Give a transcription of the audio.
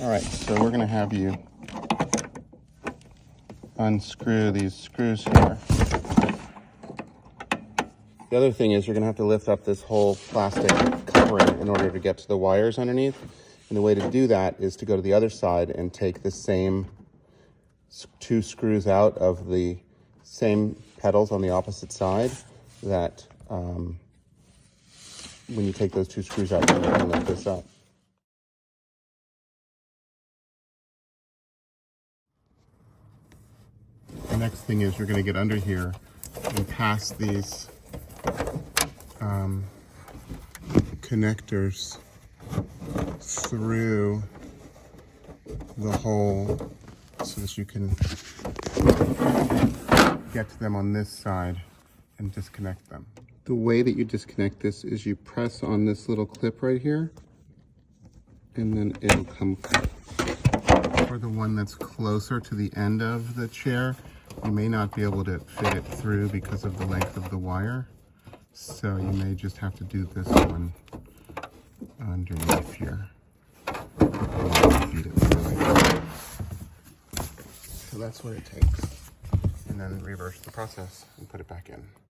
All right, so we're gonna have you unscrew these screws here. The other thing is you're gonna have to lift up this whole plastic covering in order to get to the wires underneath. And the way to do that is to go to the other side and take the same 2 screws out of the same pedals on the opposite side that when you take those 2 screws out, you can lift this up. The next thing is you're going to get under here and pass these connectors through the hole so that you can get to them on this side and disconnect them. The way that you disconnect this is you press on this little clip right here and then it'll come. For the one that's closer to the end of the chair, you may not be able to fit it through because of the length of the wire. So you may just have to do this one underneath here. Feed it through. So that's what it takes. And then reverse the process and put it back in.